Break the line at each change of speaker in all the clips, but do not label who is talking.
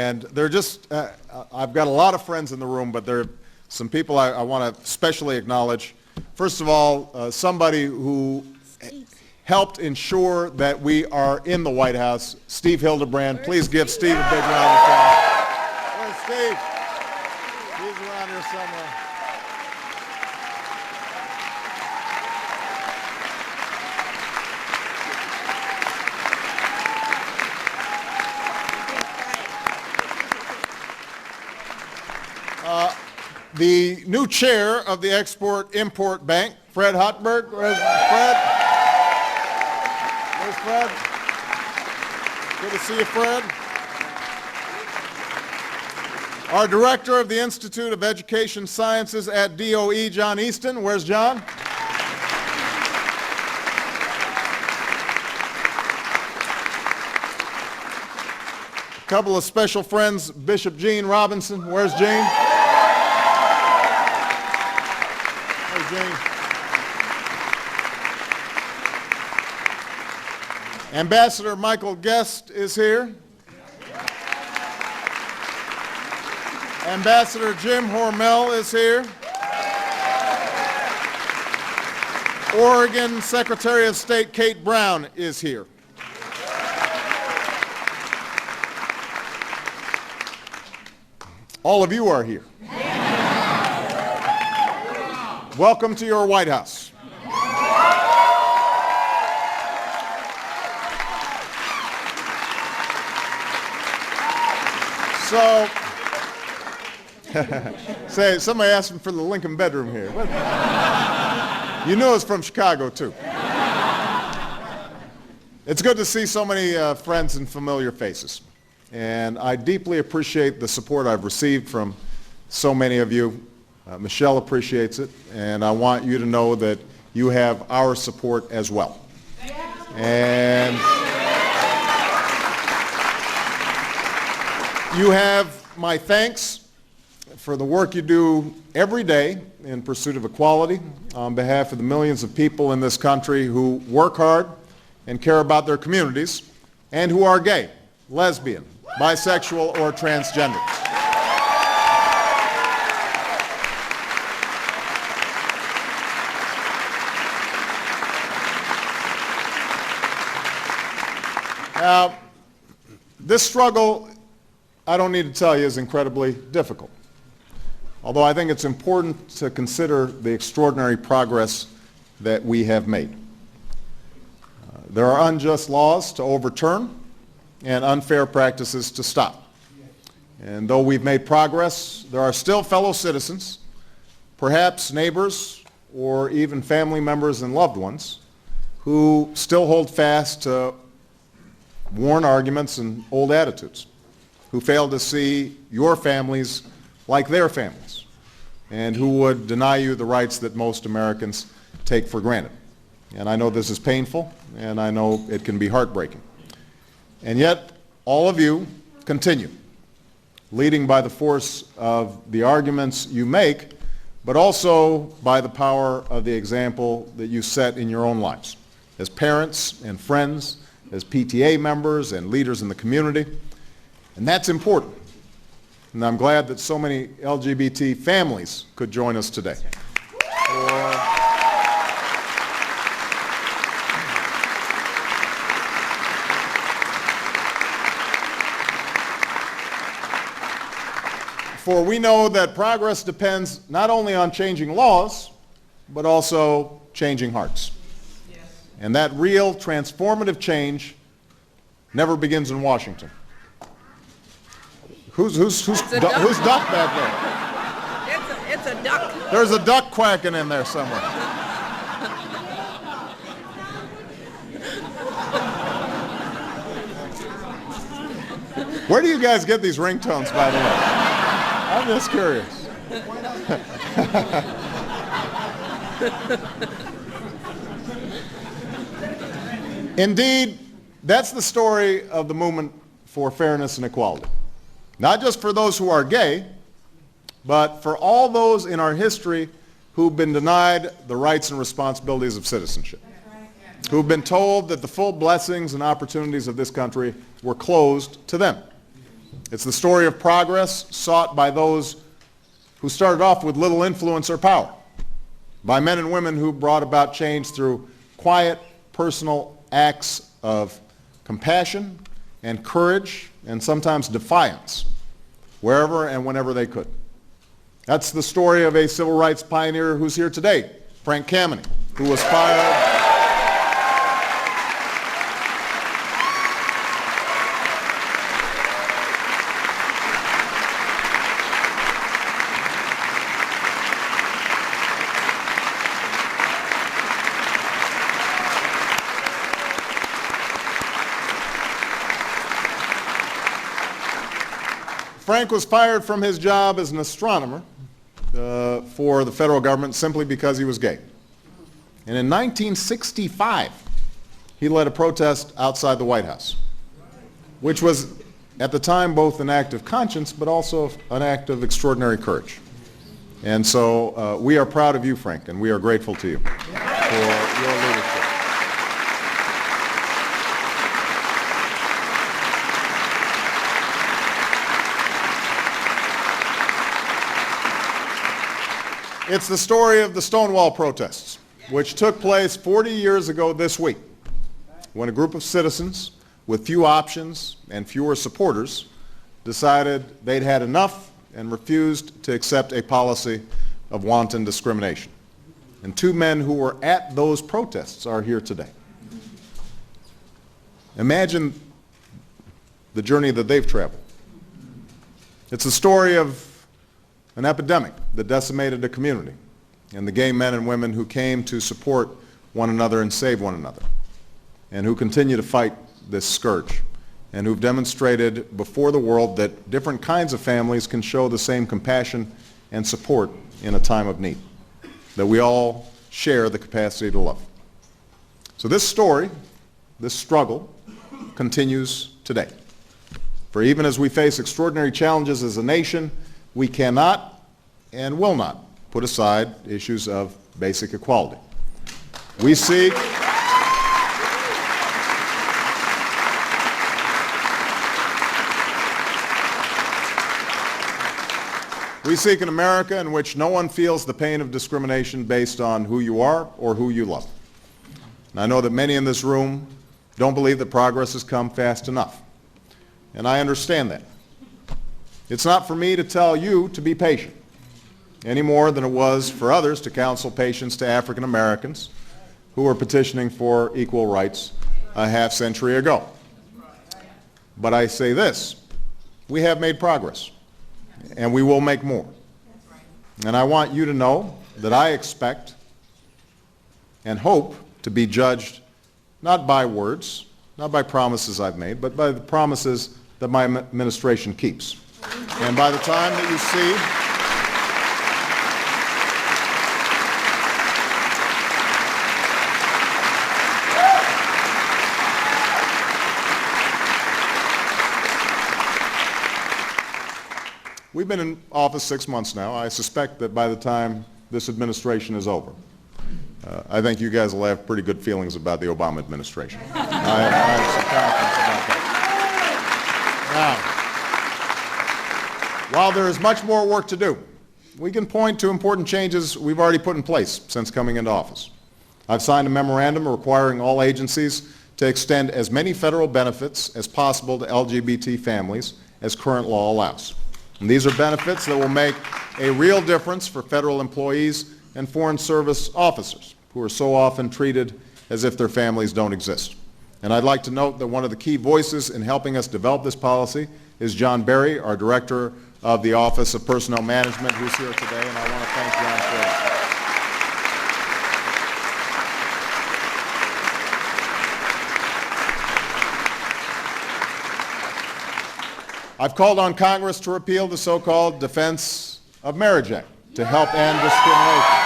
And they're just, I've got a lot of friends in the room, but there are some people I want to especially acknowledge. First of all, somebody who helped ensure that we are in the White House, Steve Hildebrand. Please give Steve a big round of applause. Where's Steve? He's around here somewhere. The new chair of the Export-Import Bank, Fred Hochberg. Where's Fred? Where's Fred? Good to see you, Fred. Our director of the Institute of Education Sciences at DOE, John Easton. Where's John? A couple of special friends, Bishop Gene Robinson. Where's Gene? Where's Gene? Ambassador Michael Guest is here. Ambassador Jim Hormel is here. Oregon Secretary of State Kate Brown is here. All of you are here. Welcome to your White House. So, say, somebody asked him for the Lincoln bedroom here. What? You knew it was from Chicago, too. It's good to see so many friends and familiar faces. And I deeply appreciate the support I've received from so many of you. Michelle appreciates it, and I want you to know that you have our support as well. And you have my thanks for the work you do every day in pursuit of equality on behalf of the millions of people in this country who work hard and care about their communities and who are gay, lesbian, bisexual, or transgender. Now, this struggle, I don't need to tell you, is incredibly difficult. Although I think it's important to consider the extraordinary progress that we have made. There are unjust laws to overturn and unfair practices to stop. And though we've made progress, there are still fellow citizens, perhaps neighbors or even family members and loved ones, who still hold fast to worn arguments and old attitudes, who fail to see your families like their families, and who would deny you the rights that most Americans take for granted. And I know this is painful, and I know it can be heartbreaking. And yet, all of you continue, leading by the force of the arguments you make, but also by the power of the example that you set in your own lives, as parents and friends, as PTA members and leaders in the community. And that's important. And I'm glad that so many LGBT families could join us today. For we know that progress depends not only on changing laws, but also changing hearts. Yes. And that real transformative change never begins in Washington. Who's duck back there?
It's a duck.
There's a duck quacking in there somewhere. Where do you guys get these ringtones, by the way? I'm just curious. Indeed, that's the story of the movement for fairness and equality. Not just for those who are gay, but for all those in our history who've been denied the rights and responsibilities of citizenship, who've been told that the full blessings and opportunities of this country were closed to them. It's the story of progress sought by those who started off with little influence or power, by men and women who brought about change through quiet, personal acts of compassion and courage and sometimes defiance, wherever and whenever they could. That's the story of a civil rights pioneer who's here today, Frank Kameny, who was fired. Frank was fired from his job as an astronomer for the federal government simply because he was gay. And in 1965, he led a protest outside the White House, which was at the time both an act of conscience but also an act of extraordinary courage. And so we are proud of you, Frank, and we are grateful to you for your leadership. It's the story of the Stonewall protests, which took place 40 years ago this week, when a group of citizens with few options and fewer supporters decided they'd had enough and refused to accept a policy of wanton discrimination. And two men who were at those protests are here today. Imagine the journey that they've traveled. It's the story of an epidemic that decimated a community, and the gay men and women who came to support one another and save one another, and who continue to fight this scourge, and who've demonstrated before the world that different kinds of families can show the same compassion and support in a time of need, that we all share the capacity to love. So this story, this struggle, continues today. For even as we face extraordinary challenges as a nation, we cannot and will not put aside issues of basic equality. We seek an America in which no one feels the pain of discrimination based on who you are or who you love. And I know that many in this room don't believe that progress has come fast enough. And I understand that. It's not for me to tell you to be patient, any more than it was for others to counsel patience to African Americans who were petitioning for equal rights a half-century ago. But I say this, we have made progress, and we will make more. And I want you to know that I expect and hope to be judged not by words, not by promises I've made, but by the promises that my administration keeps. And by the time that you see we've been in office 6 months now. I suspect that by the time this administration is over, I think you guys will have pretty good feelings about the Obama administration. I have some confidence about that. Now, while there is much more work to do, we can point to important changes we've already put in place since coming into office. I've signed a memorandum requiring all agencies to extend as many federal benefits as possible to LGBT families as current law allows. And these are benefits that will make a real difference for federal employees and foreign service officers who are so often treated as if their families don't exist. And I'd like to note that one of the key voices in helping us develop this policy is John Berry, our Director of the Office of Personnel Management, who's here today, and I want to thank John for that. I've called on Congress to repeal the so-called Defense of Marriage Act to help end discrimination.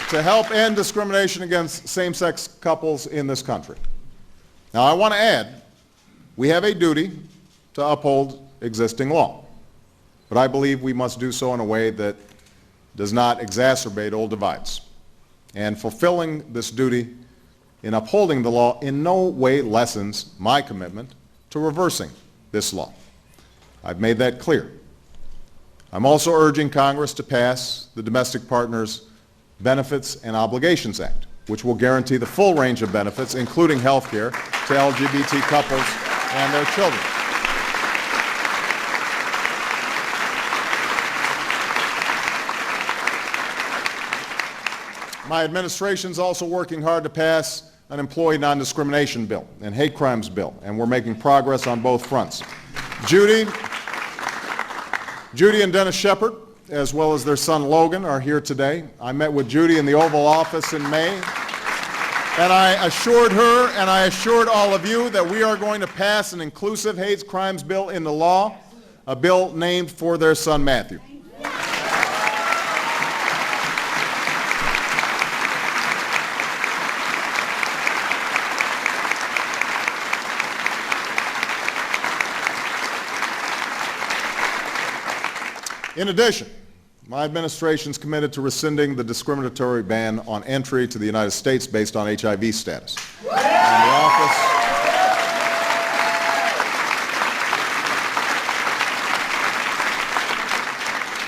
To help end discrimination against same-sex couples in this country. Now, I want to add, we have a duty to uphold existing law, but I believe we must do so in a way that does not exacerbate old divides. And fulfilling this duty in upholding the law in no way lessens my commitment to reversing this law. I've made that clear. I'm also urging Congress to pass the Domestic Partners Benefits and Obligations Act, which will guarantee the full range of benefits, including health care, to LGBT couples and their children. My administration is also working hard to pass an employee non-discrimination bill and hate crimes bill, and we're making progress on both fronts. Judy and Dennis Shepard, as well as their son Logan, are here today. I met with Judy in the Oval Office in May, and I assured her and I assured all of you that we are going to pass an inclusive hate crimes bill into law, a bill named for their son Matthew. In addition, my administration is committed to rescinding the discriminatory ban on entry to the United States based on HIV status. And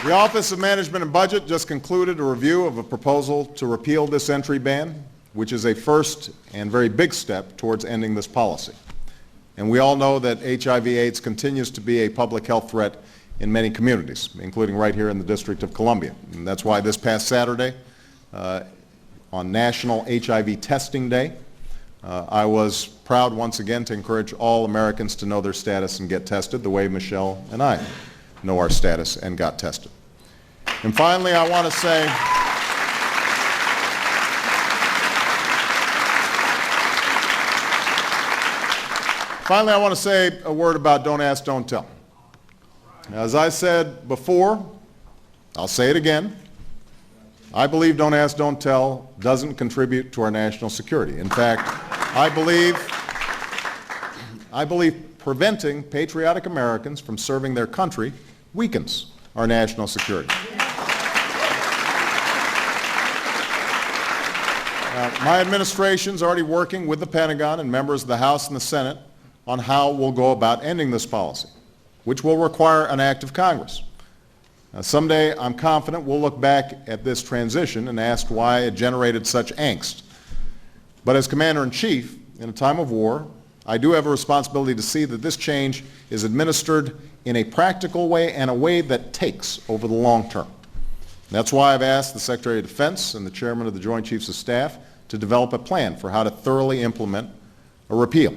the Office of Management and Budget just concluded a review of a proposal to repeal this entry ban, which is a first and very big step towards ending this policy. And we all know that HIV/AIDS continues to be a public health threat in many communities, including right here in the District of Columbia. And that's why this past Saturday, on National HIV Testing Day, I was proud once again to encourage all Americans to know their status and get tested the way Michelle and I know our status and got tested. And finally, I want to say, a word about Don't Ask, Don't Tell. As I said before, I'll say it again, I believe Don't Ask, Don't Tell doesn't contribute to our national security. In fact, I believe preventing patriotic Americans from serving their country weakens our national security. My administration is already working with the Pentagon and members of the House and the Senate on how we'll go about ending this policy, which will require an act of Congress. Now, someday, I'm confident we'll look back at this transition and ask why it generated such angst. But as Commander-in-Chief, in a time of war, I do have a responsibility to see that this change is administered in a practical way and a way that takes over the long term. That's why I've asked the Secretary of Defense and the Chairman of the Joint Chiefs of Staff to develop a plan for how to thoroughly implement a repeal.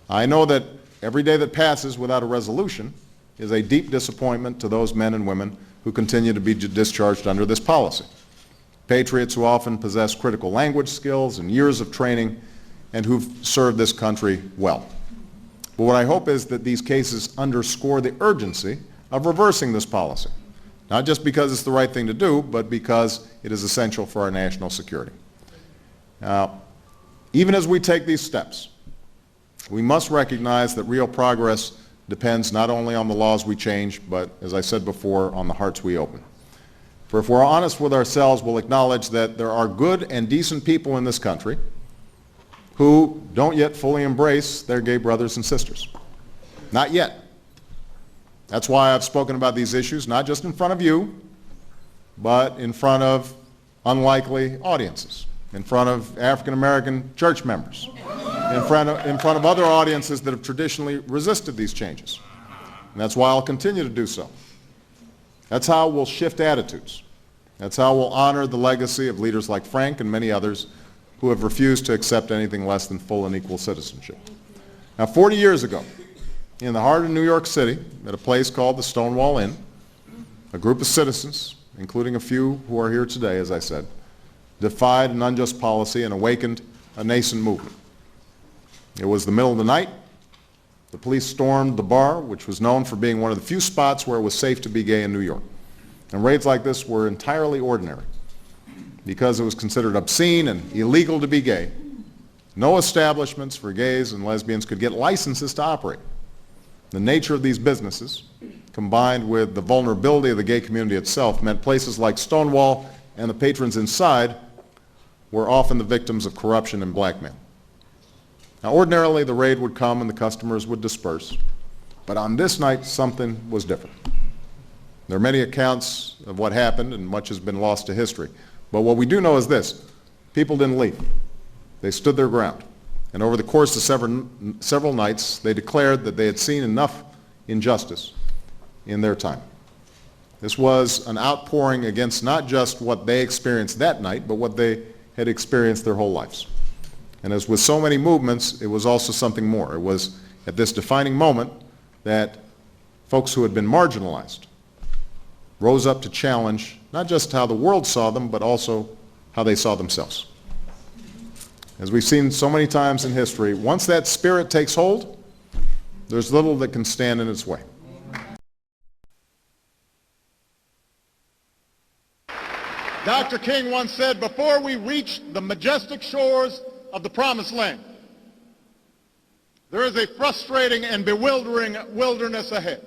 I know that every day that passes without a resolution is a deep disappointment to those men and women who continue to be discharged under this policy. Patriots who often possess critical language skills and years of training and who've served this country well. But what I hope is that these cases underscore the urgency of reversing this policy, not just because it's the right thing to do, but because it is essential for our national security. Now, even as we take these steps, we must recognize that real progress depends not only on the laws we change, but, as I said before, on the hearts we open. For if we're honest with ourselves, we'll acknowledge that there are good and decent people in this country who don't yet fully embrace their gay brothers and sisters. Not yet. That's why I've spoken about these issues, not just in front of you, but in front of unlikely audiences, in front of African American church members, in front of other audiences that have traditionally resisted these changes. And that's why I'll continue to do so. That's how we'll shift attitudes. That's how we'll honor the legacy of leaders like Frank and many others who have refused to accept anything less than full and equal citizenship. Now, 40 years ago, in the heart of New York City, at a place called the Stonewall Inn, a group of citizens, including a few who are here today, as I said, defied an unjust policy and awakened a nascent movement. It was the middle of the night. The police stormed the bar, which was known for being one of the few spots where it was safe to be gay in New York. And raids like this were entirely ordinary. Because it was considered obscene and illegal to be gay, no establishments for gays and lesbians could get licenses to operate. The nature of these businesses, combined with the vulnerability of the gay community itself, meant places like Stonewall and the patrons inside were often the victims of corruption and blackmail. Now, ordinarily, the raid would come and the customers would disperse, but on this night, something was different. There are many accounts of what happened, and much has been lost to history. But what we do know is this: people didn't leave. They stood their ground. And over the course of several nights, they declared that they had seen enough injustice in their time. This was an outpouring against not just what they experienced that night, but what they had experienced their whole lives. And as with so many movements, it was also something more. It was at this defining moment that folks who had been marginalized rose up to challenge not just how the world saw them, but also how they saw themselves. As we've seen so many times in history, once that spirit takes hold, there's little that can stand in its way.
Dr. King once said, before we reach the majestic shores of the Promised Land, there is a frustrating and bewildering wilderness ahead.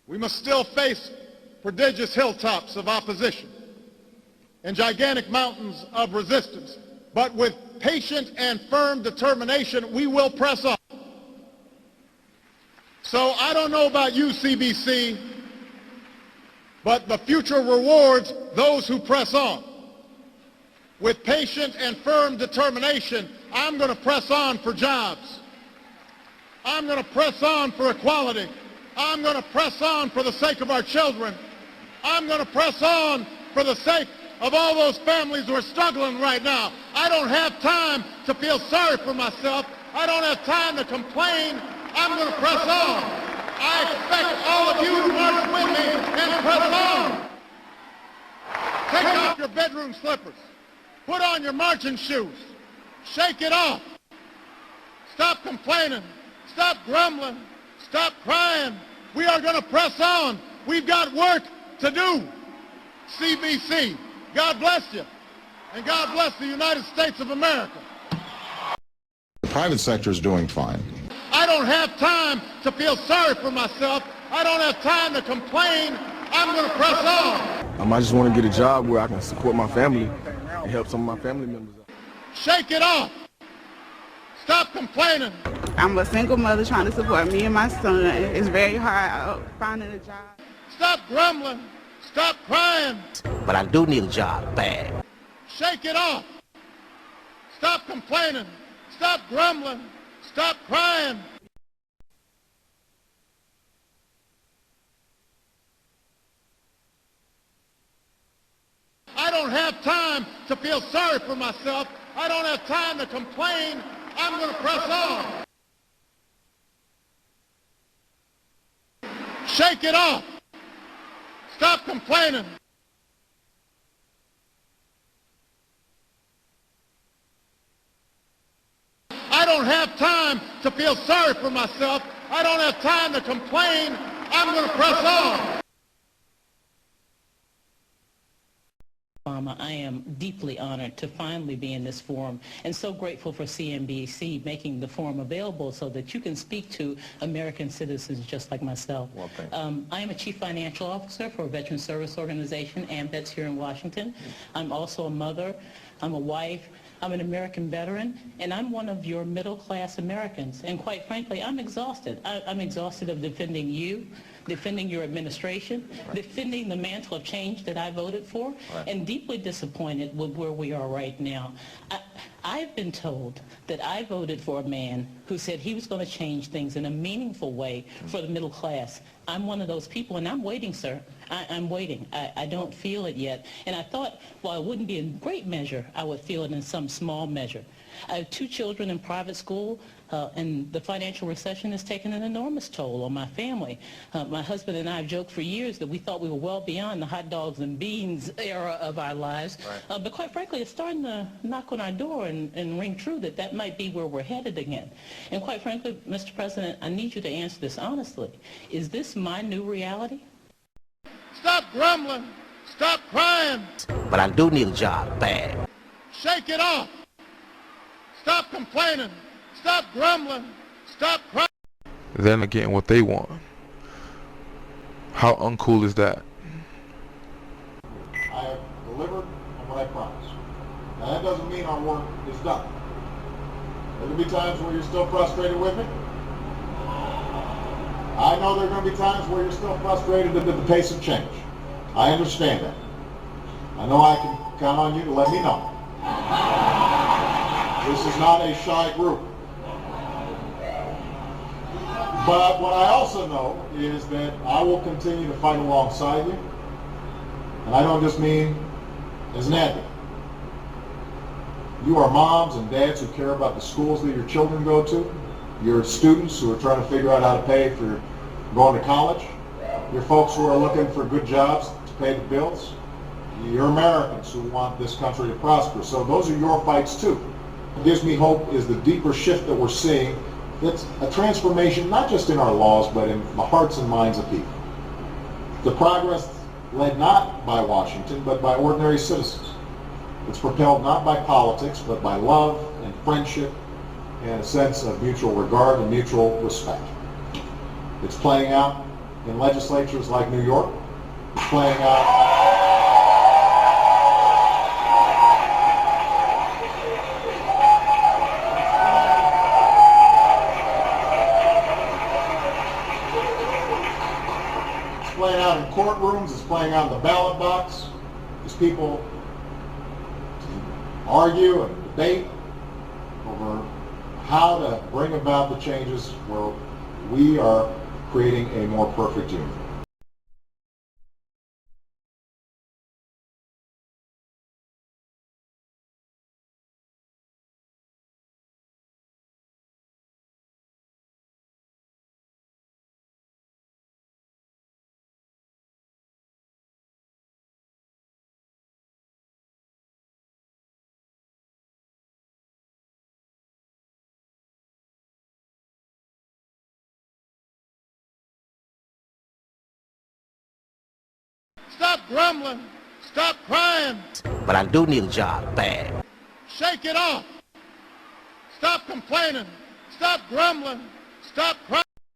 We must still face prodigious hilltops of opposition and gigantic mountains of resistance, but with patient and firm determination, we will press on. So I don't know about you, CBC, but the future rewards those who press on. With patient and firm determination, I'm going to press on for jobs. I'm going to press on for equality. I'm going to press on for the sake of our children. I'm going to press on for the sake of all those families who are struggling right now. I don't have time to feel sorry for myself. I don't have time to complain. I'm going to press on. I expect all of you to march with me and press on. Take off your bedroom slippers. Put on your marching shoes. Shake it off. Stop complaining. Stop grumbling. Stop crying. We are going to press on. We've got work to do. CBC, God bless you. And God bless the United States of America.
The private sector is doing fine.
I don't have time to feel sorry for myself. I don't have time to complain. I'm going to press on.
I just want to get a job where I can support my family and help some of my family members out.
Shake it off. Stop complaining.
I'm a single mother trying to support me and my son. It's very hard finding a job.
Stop grumbling. Stop crying.
But I do need a job, bad.
Shake it off. Stop complaining. Stop grumbling. Stop crying. I don't have time to feel sorry for myself. I don't have time to complain. I'm going to press on. Shake it off. Stop complaining. I don't have time to feel sorry for myself. I don't have time to complain. I'm going to press on.
I am deeply honored to finally be in this forum and so grateful for CNBC making the forum available so that you can speak to American citizens just like myself.
Well, thank you.
I am a chief financial officer for a veteran service organization, AMVETS, here in Washington. I'm also a mother. I'm a wife. I'm an American veteran, and I'm one of your middle-class Americans. And quite frankly, I'm exhausted. I'm exhausted of defending you, defending your administration, defending the mantle of change that I voted for, and deeply disappointed with where we are right now. I've been told that I voted for a man who said he was going to change things in a meaningful way for the middle class. I'm one of those people, and I'm waiting, sir. I'm waiting. I don't feel it yet. And I thought, well, it wouldn't be in great measure. I would feel it in some small measure. I have 2 children in private school, and the financial recession has taken an enormous toll on my family. My husband and I have joked for years that we thought we were well beyond the hot dogs and beans era of our lives. But quite frankly, it's starting to knock on our door and ring true that might be where we're headed again. And quite frankly, Mr. President, I need you to answer this honestly. Is this my new reality?
Stop grumbling. Stop crying.
But I do need a job, bad.
Shake it off. Stop complaining. Stop grumbling. Stop crying.
Them getting what they want. How uncool is that?
I have delivered on but I promise. Now that doesn't mean our work is done. There will be times where you're still frustrated with me. I know there are going to be times where you're still frustrated at the pace of change. I understand that. I know I can count on you to let me know. This is not a shy group. But what I also know is that I will continue to fight alongside you. And I don't just mean as an advocate. You are moms and dads who care about the schools that your children go to. You're students who are trying to figure out how to pay for going to college. You're folks who are looking for good jobs to pay the bills. You're Americans who want this country to prosper. So those are your fights too. What gives me hope is the deeper shift that we're seeing. That's a transformation not just in our laws, but in the hearts and minds of people. The progress led not by Washington, but by ordinary citizens. It's propelled not by politics, but by love and friendship and a sense of mutual regard and mutual respect. It's playing out in legislatures like New York. It's playing out in courtrooms, it's playing out in the ballot box as people argue and debate over how to bring about the changes where we are creating a more perfect union.
Stop grumbling. Stop crying.
But I do need a job bad.
Shake it off. Stop complaining. Stop grumbling. Stop crying.